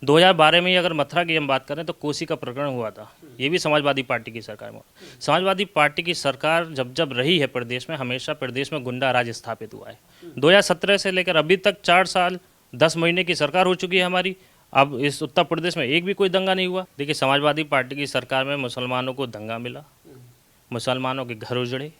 2012 में ही अगर मथुरा की हम बात करें तो कोसी का प्रकरण हुआ था, ये भी समाजवादी पार्टी की सरकार में। समाजवादी पार्टी की सरकार जब जब रही है प्रदेश में, हमेशा प्रदेश में गुंडा राज स्थापित हुआ है। 2017 से लेकर अभी तक 4 साल 10 महीने की सरकार हो चुकी है हमारी। अब इस उत्तर प्रदेश में एक भी कोई दंगा नहीं हुआ। देखिए, समाजवादी पार्टी की सरकार में मुसलमानों को दंगा मिला, मुसलमानों के घर उजड़े,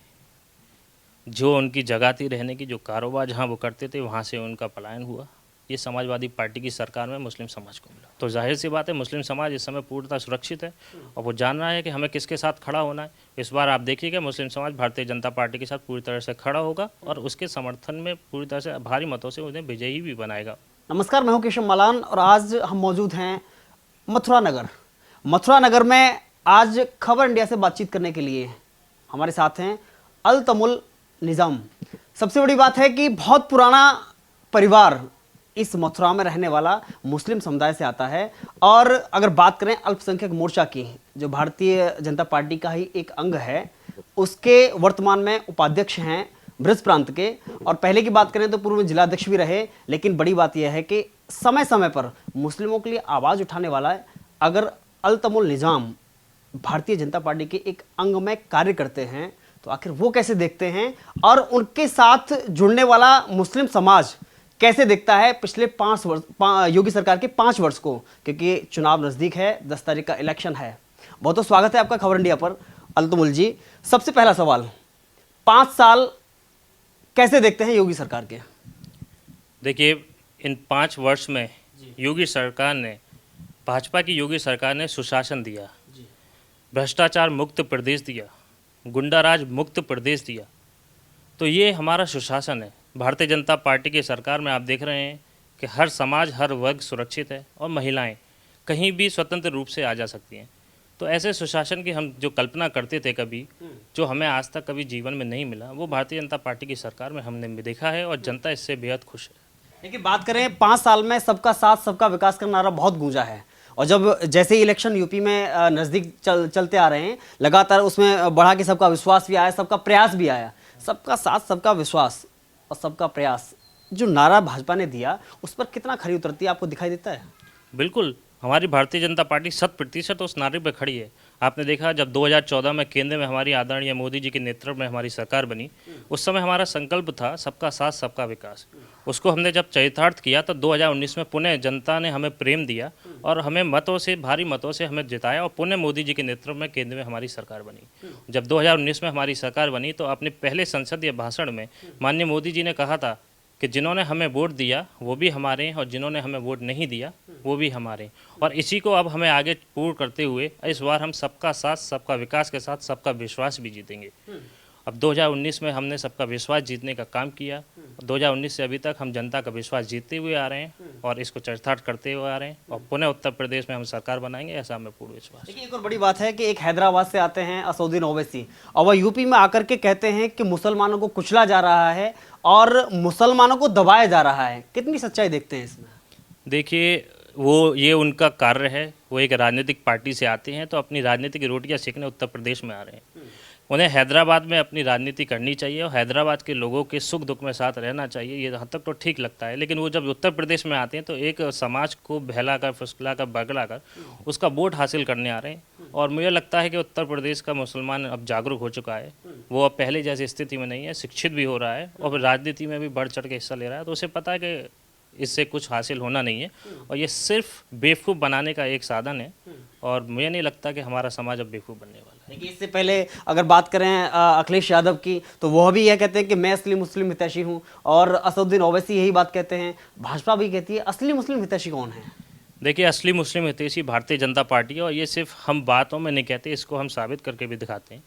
जो उनकी जगह थी रहने की, जो कारोबार जहाँ वो करते थे वहाँ से उनका पलायन हुआ। ये समाजवादी पार्टी की सरकार में मुस्लिम समाज को मिला। तो जाहिर सी बात है, मुस्लिम समाज इस समय पूर्णतः सुरक्षित है और वो जान रहा है कि हमें किसके साथ खड़ा होना है। इस बार आप देखिएगा, मुस्लिम समाज भारतीय जनता पार्टी के साथ पूरी तरह से खड़ा होगा और उसके समर्थन में पूरी तरह से भारी मतों से उन्हें विजयी भी बनाएगा। नमस्कार, मैं हूं केशव मलान और आज हम मौजूद हैं मथुरा नगर। मथुरा नगर में आज खबर इंडिया से बातचीत करने के लिए हमारे साथ हैं अल्तमुल निज़ाम। सबसे बड़ी बात है कि बहुत पुराना परिवार इस मथुरा में रहने वाला मुस्लिम समुदाय से आता है। और अगर बात करें अल्पसंख्यक मोर्चा की, जो भारतीय जनता पार्टी का ही एक अंग है, उसके वर्तमान में उपाध्यक्ष हैं ब्रज प्रांत के। और पहले की बात करें तो पूर्व में जिलाध्यक्ष भी रहे। लेकिन बड़ी बात यह है कि समय समय पर मुस्लिमों के लिए आवाज़ उठाने वाला है। अगर अल्तमुल निज़ाम भारतीय जनता पार्टी के एक अंग में कार्य करते हैं तो आखिर वो कैसे देखते हैं और उनके साथ जुड़ने वाला मुस्लिम समाज कैसे देखता है पिछले 5 वर्ष, योगी सरकार के 5 वर्ष को, क्योंकि चुनाव नज़दीक है, 10 तारीख का इलेक्शन है। बहुत बहुत स्वागत है आपका खबर इंडिया पर अल्तमुल जी। सबसे पहला सवाल, 5 साल कैसे देखते हैं योगी सरकार के? देखिए, इन 5 वर्ष में योगी सरकार ने, भाजपा की योगी सरकार ने सुशासन दिया, भ्रष्टाचार मुक्त प्रदेश दिया, गुंडाराज मुक्त प्रदेश दिया। तो ये हमारा सुशासन है। भारतीय जनता पार्टी की सरकार में आप देख रहे हैं कि हर समाज, हर वर्ग सुरक्षित है और महिलाएं कहीं भी स्वतंत्र रूप से आ जा सकती हैं। तो ऐसे सुशासन की हम जो कल्पना करते थे कभी, जो हमें आज तक कभी जीवन में नहीं मिला, वो भारतीय जनता पार्टी की सरकार में हमने भी देखा है और जनता इससे बेहद खुश है। देखिए, बात करें 5 साल में सबका साथ सबका विकास का नारा बहुत गूंजा है। और जब जैसे ही इलेक्शन यूपी में नज़दीक चलते आ रहे हैं, लगातार उसमें बढ़ा के सबका विश्वास भी आया, सबका प्रयास भी आया। सबका साथ सबका विश्वास और सबका प्रयास जो नारा भाजपा ने दिया, उस पर कितना खरी उतरती है आपको दिखाई देता है? बिल्कुल, हमारी भारतीय जनता पार्टी 100% उस नारे पर खड़ी है। आपने देखा, जब 2014 में केंद्र में हमारी आदरणीय मोदी जी के नेतृत्व में हमारी सरकार बनी, उस समय हमारा संकल्प था सबका साथ सबका विकास। उसको हमने जब चरितार्थ किया तो 2019 में पुनः जनता ने हमें प्रेम दिया और हमें मतों से, भारी मतों से हमें जिताया और पुनः मोदी जी के नेतृत्व में केंद्र में हमारी सरकार बनी। जब 2019 में हमारी सरकार बनी तो अपने पहले संसदीय भाषण में माननीय मोदी जी ने कहा था कि जिन्होंने हमें वोट दिया वो भी हमारे हैं और जिन्होंने हमें वोट नहीं दिया वो भी हमारे हैं। और इसी को अब हमें आगे पूर्ण करते हुए इस बार हम सबका साथ सबका विकास के साथ सबका विश्वास भी जीतेंगे। अब 2019 में हमने सबका विश्वास जीतने का काम किया। 2019 से अभी तक हम जनता का विश्वास जीतते हुए आ रहे हैं और इसको चरितार्थ करते हुए आ रहे हैं और पुनः उत्तर प्रदेश में हम सरकार बनाएंगे, ऐसा हमें पूर्ण विश्वास। देखिए, एक और बड़ी बात है कि एक हैदराबाद से आते हैं असदुद्दीन ओवैसी और वह यूपी में आकर के कहते हैं कि मुसलमानों को कुचला जा रहा है और मुसलमानों को दबाया जा रहा है। कितनी सच्चाई देखते हैं इसमें? देखिए, वो ये उनका कार्य है। वो एक राजनीतिक पार्टी से आते हैं तो अपनी राजनीतिक रोटियां सेकने उत्तर प्रदेश में आ रहे हैं। उन्हें हैदराबाद में अपनी राजनीति करनी चाहिए और हैदराबाद के लोगों के सुख दुख में साथ रहना चाहिए, ये हद तक तो ठीक लगता है। लेकिन वो जब उत्तर प्रदेश में आते हैं तो एक समाज को बहलाकर, फुसलाकर, बगलाकर उसका वोट हासिल करने आ रहे हैं। और मुझे लगता है कि उत्तर प्रदेश का मुसलमान अब जागरूक हो चुका है। वो अब पहले जैसी स्थिति में नहीं है, शिक्षित भी हो रहा है और राजनीति में भी बढ़ चढ़ के हिस्सा ले रहा है। तो उसे पता है कि इससे कुछ हासिल होना नहीं है और ये सिर्फ बेवकूफ़ बनाने का एक साधन है। और मुझे नहीं लगता कि हमारा समाज अब बेवकूफ़ बनने वाला है। देखिए, इससे पहले अगर बात करें अखिलेश यादव की, तो वह भी यह कहते हैं कि मैं असली मुस्लिम हितैषी हूं और असदुद्दीन ओवैसी यही बात कहते हैं। भाजपा भी कहती है असली मुस्लिम हितैषी कौन है? देखिए, असली मुस्लिम हितैषी भारतीय जनता पार्टी है और ये सिर्फ हम बातों में नहीं कहते, इसको हम साबित करके भी दिखाते हैं।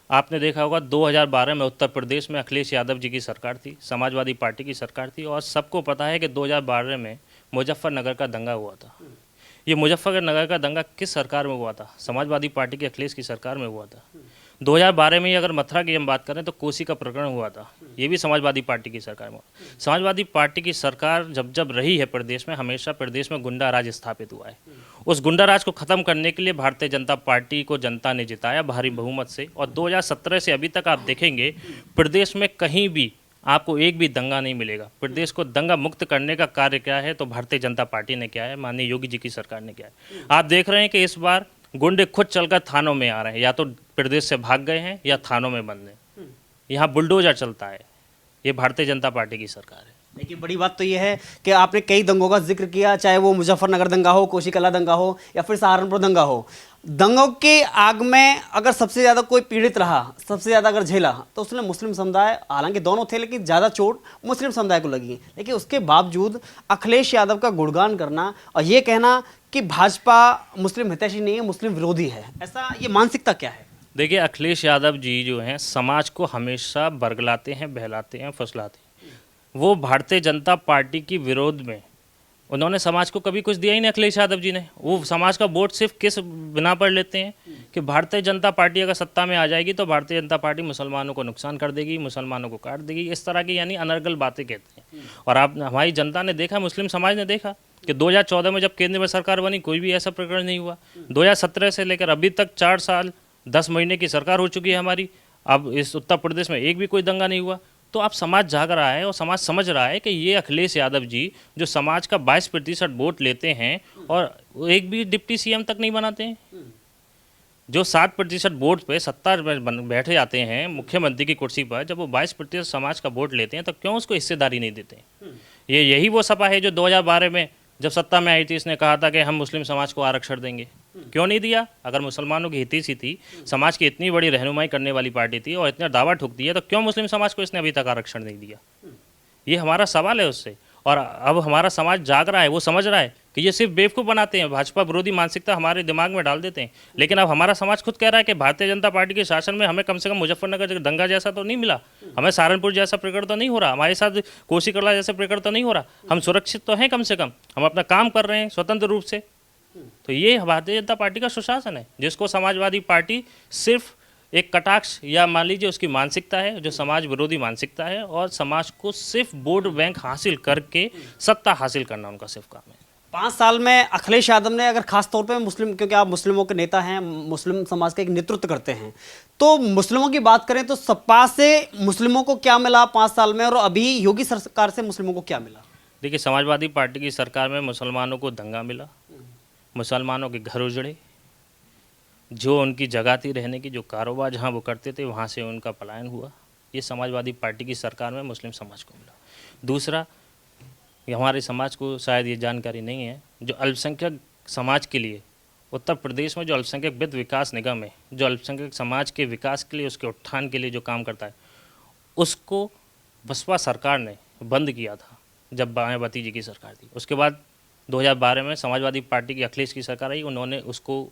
आपने देखा होगा 2012 में उत्तर प्रदेश में अखिलेश यादव जी की सरकार थी, समाजवादी पार्टी की सरकार थी और सबको पता है कि 2012 में मुजफ्फरनगर का दंगा हुआ था। ये मुजफ्फरनगर का दंगा किस सरकार में हुआ था? समाजवादी पार्टी के अखिलेश की सरकार में हुआ था। 2012 में ही अगर मथुरा की हम बात करें तो कोसी का प्रकरण हुआ था, ये भी समाजवादी पार्टी की सरकार में। समाजवादी पार्टी की सरकार जब जब रही है प्रदेश में, हमेशा प्रदेश में गुंडा राज स्थापित हुआ है। उस गुंडा राज को ख़त्म करने के लिए भारतीय जनता पार्टी को जनता ने जिताया भारी बहुमत से। और 2017 से अभी तक आप देखेंगे प्रदेश में कहीं भी आपको एक भी दंगा नहीं मिलेगा। प्रदेश को दंगा मुक्त करने का कार्य क्या है तो भारतीय जनता पार्टी ने किया है, माननीय योगी जी की सरकार ने किया है। आप देख रहे हैं कि इस बार गुंडे खुद चलकर थानों में आ रहे हैं, या तो प्रदेश से भाग गए हैं या थानों में बंद हैं। यहाँ बुलडोजर चलता है। ये भारतीय जनता पार्टी की सरकार है। देखिए, बड़ी बात तो ये है कि आपने कई दंगों का जिक्र किया, चाहे वो मुजफ्फरनगर दंगा हो, कोशिकला दंगा हो, या फिर सहारनपुर दंगा हो। दंगों के आग में अगर सबसे ज़्यादा कोई पीड़ित रहा, सबसे ज़्यादा अगर झेला, तो उसने मुस्लिम समुदाय, हालांकि दोनों थे लेकिन ज़्यादा चोट मुस्लिम समुदाय को लगी। लेकिन उसके बावजूद अखिलेश यादव का गुणगान करना और ये कहना कि भाजपा मुस्लिम हितैषी नहीं है, मुस्लिम विरोधी है, ऐसा ये मानसिकता क्या है? देखिए, अखिलेश यादव जी जो हैं समाज को हमेशा बरगलाते हैं, बहलाते हैं, फुसलाते हैं। वो भारतीय जनता पार्टी की विरोध में उन्होंने समाज को कभी कुछ दिया ही नहीं। अखिलेश यादव जी ने वो समाज का वोट सिर्फ किस बिना पर लेते हैं कि भारतीय जनता पार्टी अगर सत्ता में आ जाएगी तो भारतीय जनता पार्टी मुसलमानों को नुकसान कर देगी, मुसलमानों को काट देगी, इस तरह की यानी अनर्गल बातें कहते हैं। और आप हमारी जनता ने देखा, मुस्लिम समाज ने देखा कि 2014 में जब केंद्र में सरकार बनी कोई भी ऐसा प्रकरण नहीं हुआ। 2017 से लेकर अभी तक 4 साल 10 महीने की सरकार हो चुकी है हमारी। अब इस उत्तर प्रदेश में एक भी कोई दंगा नहीं हुआ। तो अब समाज जाग रहा है और समाज समझ रहा है कि ये अखिलेश यादव जी जो समाज का 22% वोट लेते हैं और एक भी डिप्टी सीएम तक नहीं बनाते हैं, जो 7% वोट पे सत्ता में बैठे जाते हैं मुख्यमंत्री की कुर्सी पर, जब वो 22% समाज का वोट लेते हैं तो क्यों उसको हिस्सेदारी नहीं देते हैं? यही वो सपा है जो 2012 में जब सत्ता में आई थी, इसने कहा था कि हम मुस्लिम समाज को आरक्षण देंगे। क्यों नहीं दिया? अगर मुसलमानों की हितैषी थी, समाज की इतनी बड़ी रहनुमाई करने वाली पार्टी थी और इतना दावा ठोक दिया, तो क्यों मुस्लिम समाज को इसने अभी तक आरक्षण नहीं दिया? ये हमारा सवाल है उससे। और अब हमारा समाज जाग रहा है, वो समझ रहा है कि ये सिर्फ बेवकूफ़ बनाते हैं, भाजपा विरोधी मानसिकता हमारे दिमाग में डाल देते हैं। लेकिन अब हमारा समाज खुद कह रहा है कि भारतीय जनता पार्टी के शासन में हमें कम से कम मुजफ्फरनगर दंगा जैसा तो नहीं मिला, हमें सहारनपुर जैसा प्रकरण तो नहीं हो रहा, हमारे साथ कोशिकला जैसा प्रकरण तो नहीं हो रहा, हम सुरक्षित तो हैं, कम से कम हम अपना काम कर रहे हैं स्वतंत्र रूप से। तो ये भारतीय जनता पार्टी का सुशासन है, जिसको समाजवादी पार्टी सिर्फ एक कटाक्ष या मान लीजिए उसकी मानसिकता है, जो समाज विरोधी मानसिकता है, और समाज को सिर्फ वोट बैंक हासिल करके सत्ता हासिल करना उनका सिर्फ काम है। 5 साल में अखिलेश यादव ने, अगर खास तौर पे मुस्लिम, क्योंकि आप मुस्लिमों के नेता हैं, मुस्लिम समाज का एक नेतृत्व करते हैं, तो मुस्लिमों की बात करें तो सपा से मुस्लिमों को क्या मिला 5 साल में, और अभी योगी सरकार से मुस्लिमों को क्या मिला? देखिए, समाजवादी पार्टी की सरकार में मुसलमानों को दंगा मिला, मुसलमानों के घर उजड़े, जो उनकी जगह थी रहने की, जो कारोबार जहाँ वो करते थे वहाँ से उनका पलायन हुआ। ये समाजवादी पार्टी की सरकार में मुस्लिम समाज को मिला। दूसरा, ये हमारे समाज को शायद ये जानकारी नहीं है, जो अल्पसंख्यक समाज के लिए उत्तर प्रदेश में जो अल्पसंख्यक वित्त विकास निगम है, जो अल्पसंख्यक समाज के विकास के लिए, उसके उत्थान के लिए जो काम करता है, उसको बसपा सरकार ने बंद किया था जब मायावती जी की सरकार थी। उसके बाद 2012 में समाजवादी पार्टी की अखिलेश की सरकार आई, उन्होंने उसको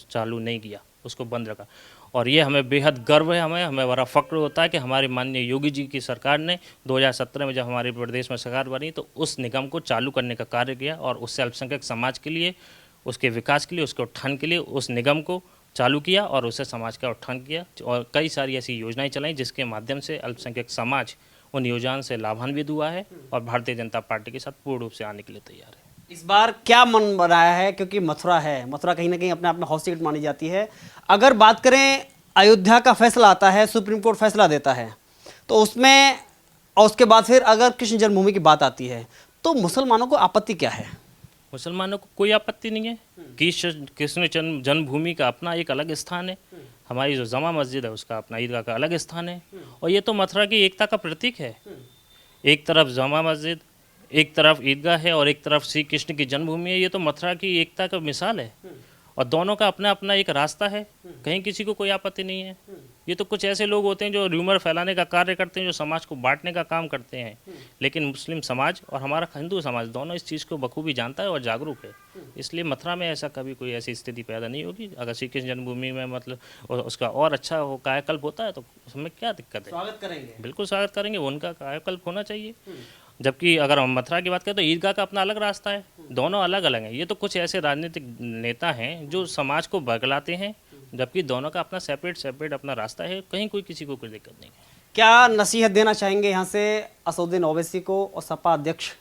चालू नहीं किया, उसको बंद रखा। और ये हमें बेहद गर्व है, हमें बड़ा फ़ख्र होता है कि हमारे माननीय योगी जी की सरकार ने 2017 में जब हमारे प्रदेश में सरकार बनी तो उस निगम को चालू करने का कार्य किया, और उससे अल्पसंख्यक समाज के लिए, उसके विकास के लिए, उसके उत्थान के लिए उस निगम को चालू किया और उससे समाज का उत्थान किया। और कई सारी ऐसी योजनाएं चलाई जिसके माध्यम से अल्पसंख्यक समाज उन योजनाओं से लाभान्वित हुआ है और भारतीय जनता पार्टी के साथ पूर्ण रूप से आने के लिए तैयार है। इस बार क्या मन बनाया है, क्योंकि मथुरा है, मथुरा कहीं ना कहीं अपने आप में हाउस सीट मानी जाती है। अगर बात करें, अयोध्या का फैसला आता है, सुप्रीम कोर्ट फैसला देता है, तो उसमें, और उसके बाद फिर अगर कृष्ण जन्मभूमि की बात आती है, तो मुसलमानों को आपत्ति क्या है? मुसलमानों को कोई आपत्ति नहीं है कि कृष्ण जन्मभूमि का अपना एक अलग स्थान है, हमारी जो जमा मस्जिद है उसका अपना ईदगाह का अलग स्थान है, और ये तो मथुरा की एकता का प्रतीक है। एक तरफ जमा मस्जिद, एक तरफ ईदगाह है और एक तरफ श्री कृष्ण की जन्मभूमि है। ये तो मथुरा की एकता का मिसाल है, और दोनों का अपना अपना एक रास्ता है, कहीं किसी को कोई आपत्ति नहीं है। ये तो कुछ ऐसे लोग होते हैं जो र्यूमर फैलाने का कार्य करते हैं, जो समाज को बांटने का काम करते हैं, लेकिन मुस्लिम समाज और हमारा हिंदू समाज दोनों इस चीज़ को बखूबी जानता है और जागरूक है। इसलिए मथुरा में ऐसा कभी कोई ऐसी स्थिति पैदा नहीं होगी। अगर श्री कृष्ण जन्मभूमि में मतलब उसका और अच्छा हो कायाकल्प होता है तो उसमें क्या दिक्कत है? स्वागत करेंगे, बिल्कुल स्वागत करेंगे, उनका कायाकल्प होना चाहिए। जबकि अगर हम मथुरा की बात करें तो ईदगाह का अपना अलग रास्ता है, दोनों अलग अलग हैं। ये तो कुछ ऐसे राजनीतिक नेता हैं जो समाज को बगलाते हैं, जबकि दोनों का अपना सेपरेट अपना रास्ता है, कहीं कोई किसी को कोई दिक्कत नहीं है। क्या नसीहत देना चाहेंगे यहाँ से असदुद्दीन ओवैसी को और सपा अध्यक्ष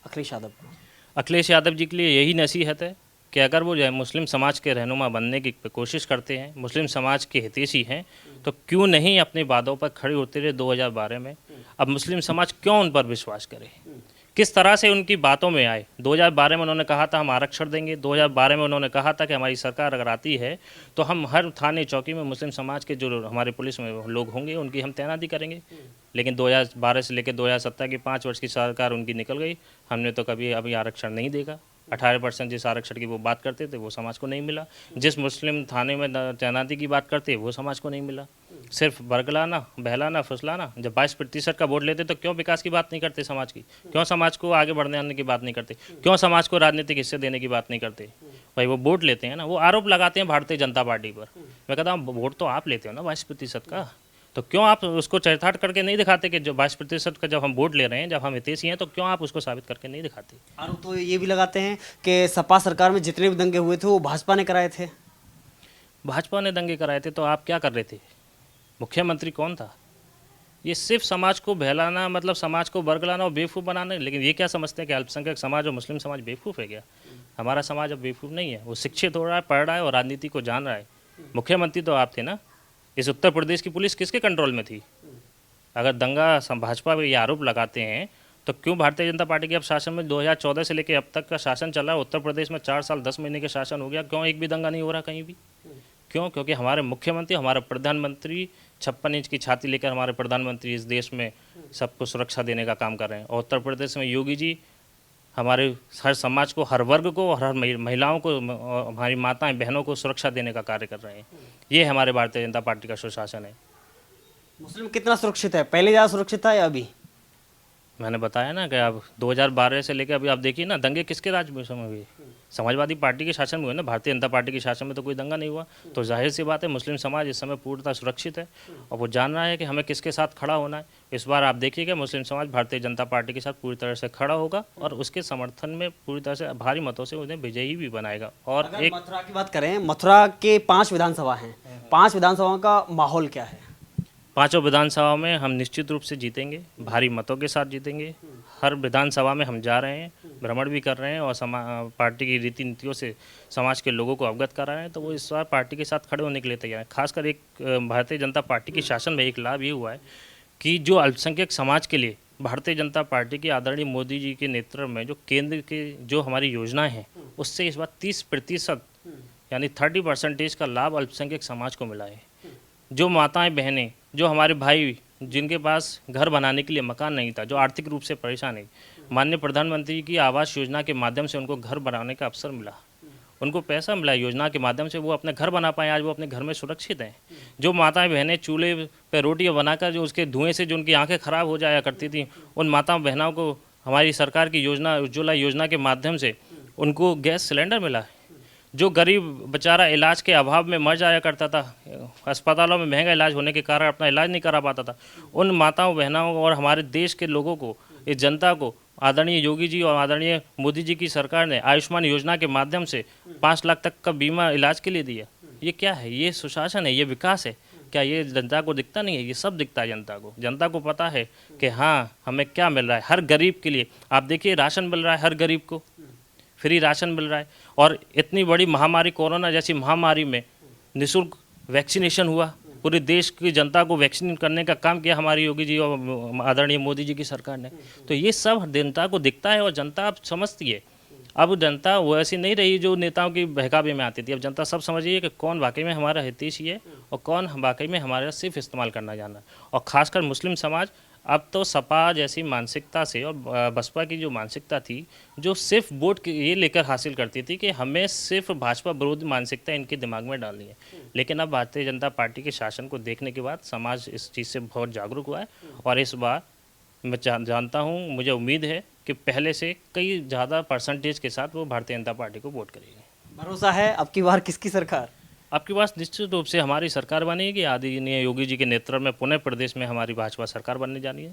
अखिलेश यादव को? अखिलेश यादव जी के लिए यही नसीहत है कि अगर वो जो है मुस्लिम समाज के रहनुमा बनने की कोशिश करते हैं, मुस्लिम समाज के हितैषी हैं, तो क्यों नहीं अपनी बातों पर खड़े होते रहे 2012 में। अब मुस्लिम समाज क्यों उन पर विश्वास करे, किस तरह से उनकी बातों में आए। 2012 में उन्होंने कहा था हम आरक्षण देंगे, 2012 में उन्होंने कहा था कि हमारी सरकार अगर आती है तो हम हर थाने चौकी में मुस्लिम समाज के जो हमारे पुलिस में लोग होंगे उनकी हम तैनाती करेंगे। लेकिन 2012 से लेकर 2017 की 5 वर्ष की सरकार उनकी निकल गई, हमने तो कभी अभी आरक्षण नहीं देगा। 18% जिस आरक्षण की वो बात करते थे वो समाज को नहीं मिला, जिस मुस्लिम थाने में तैनाती की बात करते वो समाज को नहीं मिला। सिर्फ बरगलाना, बहलाना, फुसलाना। जब 22% का वोट लेते तो क्यों विकास की बात नहीं करते समाज की, क्यों समाज को आगे बढ़ने आने की बात नहीं करते, क्यों समाज को राजनीतिक हिस्से देने की बात नहीं करते। भाई वो वोट लेते हैं ना, वो आरोप लगाते हैं भारतीय जनता पार्टी पर। मैं कहता हूँ वोट तो आप लेते हो ना 22% का, तो क्यों आप उसको चरितार्थ करके नहीं दिखाते कि जो 22% का जब हम वोट ले रहे हैं, जब हम हितैषी हैं, तो क्यों आप उसको साबित करके नहीं दिखाते। आरोप तो ये भी लगाते हैं कि सपा सरकार में जितने भी दंगे हुए थे वो भाजपा ने कराए थे। भाजपा ने दंगे कराए थे तो आप क्या कर रहे थे, मुख्यमंत्री कौन था। ये सिर्फ समाज को बहलाना, मतलब समाज को बरगलाना और बेवकूफ़ बनाना। लेकिन ये क्या समझते हैं कि अल्पसंख्यक समाज और मुस्लिम समाज बेवकूफ़ है क्या। हमारा समाज अब बेवकूफ़ नहीं है, वो शिक्षित हो रहा है, पढ़ रहा है और राजनीति को जान रहा है। मुख्यमंत्री तो आप थे ना। इस उत्तर प्रदेश की पुलिस किसके कंट्रोल में थी। अगर दंगा भाजपा पे ये आरोप लगाते हैं तो क्यों भारतीय जनता पार्टी के अब शासन में 2014 से लेकर अब तक का शासन चल रहा है, उत्तर प्रदेश में 4 साल 10 महीने के शासन हो गया, क्यों एक भी दंगा नहीं हो रहा कहीं भी। क्यों? क्योंकि हमारे मुख्यमंत्री, हमारा प्रधानमंत्री 56 इंच की छाती लेकर हमारे प्रधानमंत्री इस देश में सबको सुरक्षा देने का काम कर रहे हैं। और उत्तर प्रदेश में योगी जी हमारे हर समाज को, हर वर्ग को, हर महिलाओं को, हमारी माताएं बहनों को सुरक्षा देने का कार्य कर रहे हैं। ये हमारे भारतीय जनता पार्टी का सुशासन है। मुस्लिम कितना सुरक्षित है, पहले ज़्यादा सुरक्षित था या अभी। मैंने बताया ना कि अब 2012 से लेकर अभी आप देखिए ना, दंगे किसके राज में हुए, समाजवादी पार्टी के शासन में हुए ना। भारतीय जनता पार्टी के शासन में तो कोई दंगा नहीं हुआ। तो जाहिर सी बात है मुस्लिम समाज इस समय पूर्णतः सुरक्षित है और वो जान रहा है कि हमें किसके साथ खड़ा होना है। इस बार आप देखिएगा मुस्लिम समाज भारतीय जनता पार्टी के साथ पूरी तरह से खड़ा होगा और उसके समर्थन में पूरी तरह से भारी मतों से उन्हें विजयी भी बनाएगा। और अगर एक मथुरा की बात करें, मथुरा के 5 विधानसभा हैं, 5 विधानसभाओं का माहौल क्या है। 5 विधानसभा में हम निश्चित रूप से जीतेंगे, भारी मतों के साथ जीतेंगे। हर विधानसभा में हम जा रहे हैं, भ्रमण भी कर रहे हैं और पार्टी की रीति नीतियों से समाज के लोगों को अवगत कर रहे हैं। तो वो इस बार पार्टी के साथ खड़े होने के लिए तैयार हैं। खासकर एक भारतीय जनता पार्टी के शासन में एक लाभ ये हुआ है कि जो अल्पसंख्यक समाज के लिए भारतीय जनता पार्टी की आदरणीय मोदी जी के नेतृत्व में जो केंद्र के जो हमारी योजनाएं हैं, उससे इस बार 30% यानी 30% का लाभ अल्पसंख्यक समाज को मिला है। जो माताएं बहनें, जो हमारे भाई जिनके पास घर बनाने के लिए मकान नहीं था, जो आर्थिक रूप से परेशान है, माननीय प्रधानमंत्री की आवास योजना के माध्यम से उनको घर बनाने का अवसर मिला, उनको पैसा मिला योजना के माध्यम से, वो अपने घर बना पाए, आज वो अपने घर में सुरक्षित हैं। जो माताएं बहनें चूल्हे पर रोटियां बनाकर जो उसके धुएं से जो उनकी आंखें खराब हो जाया करती थी, उन माताओं बहनों को हमारी सरकार की योजना उज्ज्वला योजना के माध्यम से उनको गैस सिलेंडर मिला है। जो गरीब बेचारा इलाज के अभाव में मर जाया करता था, अस्पतालों में महंगा इलाज होने के कारण अपना इलाज नहीं करा पाता था, उन माताओं बहनों और हमारे देश के लोगों को, इस जनता को आदरणीय योगी जी और आदरणीय मोदी जी की सरकार ने आयुष्मान योजना के माध्यम से 5 लाख तक का बीमा इलाज के लिए दिया। ये क्या है, ये सुशासन है, ये विकास है क्या। ये जनता को दिखता नहीं है, ये सब दिखता है जनता को। जनता को पता है कि हाँ हमें क्या मिल रहा है। हर गरीब के लिए आप देखिए राशन मिल रहा है, हर गरीब को फ्री राशन मिल रहा है। और इतनी बड़ी महामारी, कोरोना जैसी महामारी में निःशुल्क वैक्सीनेशन हुआ, पूरे देश की जनता को वैक्सीन करने का काम किया हमारी योगी जी और आदरणीय मोदी जी की सरकार ने। तो ये सब जनता को दिखता है और जनता अब समझती है। अब जनता वो ऐसी नहीं रही जो नेताओं की बहकावे में आती थी। अब जनता सब समझ रही है कि कौन वाकई में हमारा हितैषी है और कौन वाकई में हमारा सिर्फ इस्तेमाल करना जाना है। और ख़ासकर मुस्लिम समाज अब तो सपा जैसी मानसिकता से और बसपा की जो मानसिकता थी, जो सिर्फ वोट ये लेकर हासिल करती थी कि हमें सिर्फ भाजपा विरोधी मानसिकता इनके दिमाग में डालनी है। लेकिन अब भारतीय जनता पार्टी के शासन को देखने के बाद समाज इस चीज़ से बहुत जागरूक हुआ है और इस बार मैं जानता हूँ, मुझे उम्मीद है कि पहले से कई ज़्यादा परसेंटेज के साथ वो भारतीय जनता पार्टी को वोट करेगी। भरोसा है अब की बार किसकी सरकार। आपके पास निश्चित रूप से हमारी सरकार बनेगी, आदरणीय योगी जी के नेतृत्व में पुनः प्रदेश में हमारी भाजपा सरकार बनने जानी है।